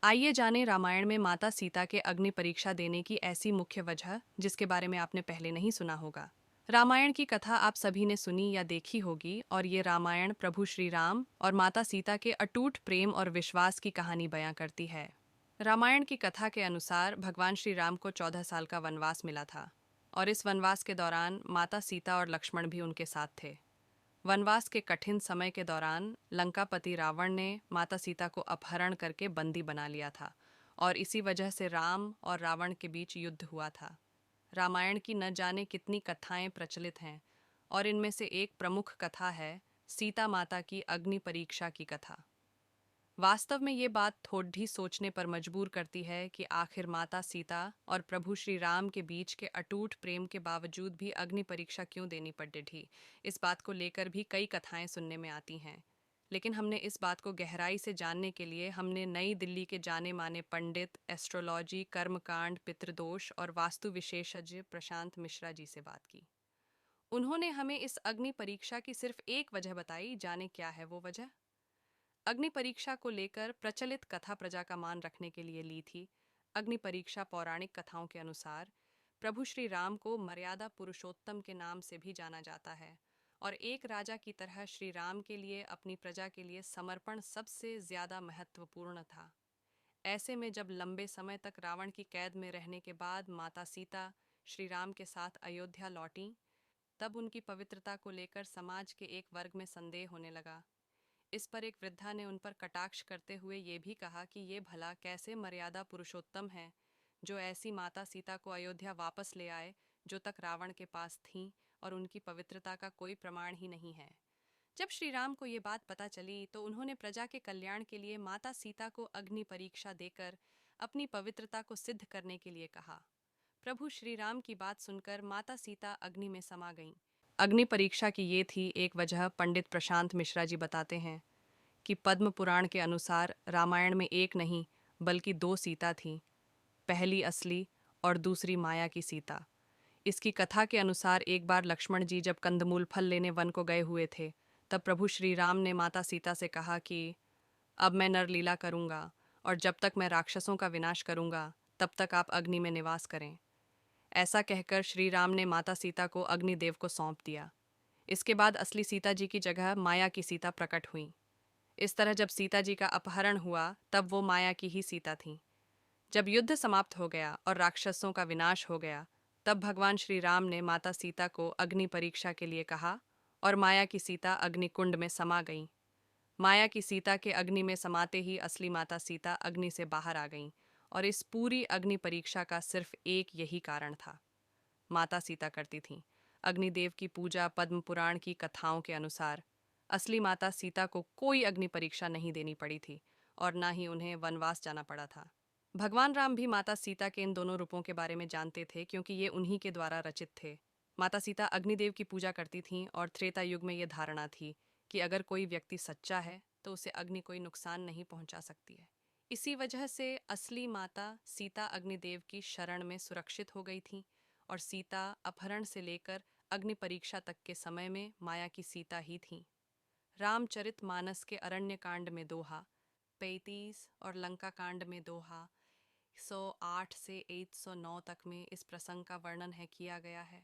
आइए जानें रामायण में माता सीता के अग्नि परीक्षा देने की ऐसी मुख्य वजह जिसके बारे में आपने पहले नहीं सुना होगा। रामायण की कथा आप सभी ने सुनी या देखी होगी और ये रामायण प्रभु श्री राम और माता सीता के अटूट प्रेम और विश्वास की कहानी बयां करती है। रामायण की कथा के अनुसार भगवान श्री राम को 14 साल का वनवास मिला था और इस वनवास के दौरान माता सीता और लक्ष्मण भी उनके साथ थे। वनवास के कठिन समय के दौरान लंकापति रावण ने माता सीता को अपहरण करके बंदी बना लिया था और इसी वजह से राम और रावण के बीच युद्ध हुआ था। रामायण की न जाने कितनी कथाएं प्रचलित हैं और इनमें से एक प्रमुख कथा है सीता माता की अग्नि परीक्षा की कथा। वास्तव में ये बात थोड़ी सोचने पर मजबूर करती है कि आखिर माता सीता और प्रभु श्री राम के बीच के अटूट प्रेम के बावजूद भी अग्नि परीक्षा क्यों देनी पड़ी थी। इस बात को लेकर भी कई कथाएं सुनने में आती हैं, लेकिन हमने इस बात को गहराई से जानने के लिए हमने नई दिल्ली के जाने माने पंडित, एस्ट्रोलॉजी, कर्मकांड, पितृदोष और वास्तु विशेषज्ञ प्रशांत मिश्रा जी से बात की। उन्होंने हमें इस अग्नि परीक्षा की सिर्फ एक वजह बताई। जाने क्या है वो वजह। अग्नि परीक्षा को लेकर प्रचलित कथा प्रजा का मान रखने के लिए ली थी। अग्नि परीक्षा पौराणिक कथाओं के अनुसार प्रभु श्री राम को मर्यादा पुरुषोत्तम के नाम से भी जाना जाता है और एक राजा की तरह श्री राम के लिए अपनी प्रजा के लिए समर्पण सबसे ज्यादा महत्वपूर्ण था। ऐसे में जब लंबे समय तक रावण की कैद में रहने के बाद माता सीता श्री राम के साथ अयोध्या लौटी, तब उनकी पवित्रता को लेकर समाज के एक वर्ग में संदेह होने लगा। इस पर एक वृद्धा ने उन पर कटाक्ष करते हुए ये भी कहा कि ये भला कैसे मर्यादा पुरुषोत्तम है जो ऐसी माता सीता को अयोध्या वापस ले आए जो तक रावण के पास थीं और उनकी पवित्रता का कोई प्रमाण ही नहीं है। जब श्री राम को ये बात पता चली तो उन्होंने प्रजा के कल्याण के लिए माता सीता को अग्नि परीक्षा देकर अपनी पवित्रता को सिद्ध करने के लिए कहा। प्रभु श्री राम की बात सुनकर माता सीता अग्नि में समा गईं। अग्नि परीक्षा की ये थी एक वजह। पंडित प्रशांत मिश्रा जी बताते हैं कि पद्म पुराण के अनुसार रामायण में एक नहीं बल्कि दो सीता थीं, पहली असली और दूसरी माया की सीता। इसकी कथा के अनुसार एक बार लक्ष्मण जी जब कंदमूल फल लेने वन को गए हुए थे, तब प्रभु श्री राम ने माता सीता से कहा कि अब मैं नरलीला करूंगा और जब तक मैं राक्षसों का विनाश करूंगा तब तक आप अग्नि में निवास करें। ऐसा कहकर श्री राम ने माता सीता को अग्निदेव को सौंप दिया। इसके बाद असली सीता जी की जगह माया की सीता प्रकट हुई। इस तरह जब सीता जी का अपहरण हुआ तब वो माया की ही सीता थीं। जब युद्ध समाप्त हो गया और राक्षसों का विनाश हो गया, तब भगवान श्री राम ने माता सीता को अग्नि परीक्षा के लिए कहा और माया की सीता अग्निकुंड में समा गईं। माया की सीता के अग्नि में समाते ही असली माता सीता अग्नि से बाहर आ गईं और इस पूरी अग्नि परीक्षा का सिर्फ एक यही कारण था। माता सीता करती थीं अग्निदेव की पूजा। पद्म पुराण की कथाओं के अनुसार असली माता सीता को कोई अग्नि परीक्षा नहीं देनी पड़ी थी और ना ही उन्हें वनवास जाना पड़ा था। भगवान राम भी माता सीता के इन दोनों रूपों के बारे में जानते थे क्योंकि ये उन्हीं के द्वारा रचित थे। माता सीता अग्निदेव की पूजा करती थीं और त्रेता युग में ये धारणा थी कि अगर कोई व्यक्ति सच्चा है तो उसे अग्नि कोई नुकसान नहीं पहुंचा सकती है। इसी वजह से असली माता सीता अग्निदेव की शरण में सुरक्षित हो गई थीं और सीता अपहरण से लेकर अग्नि परीक्षा तक के समय में माया की सीता ही थीं। रामचरितमानस के अरण्य कांड में दोहा 35 और लंका कांड में दोहा 108 से 109 तक में इस प्रसंग का वर्णन है किया गया है।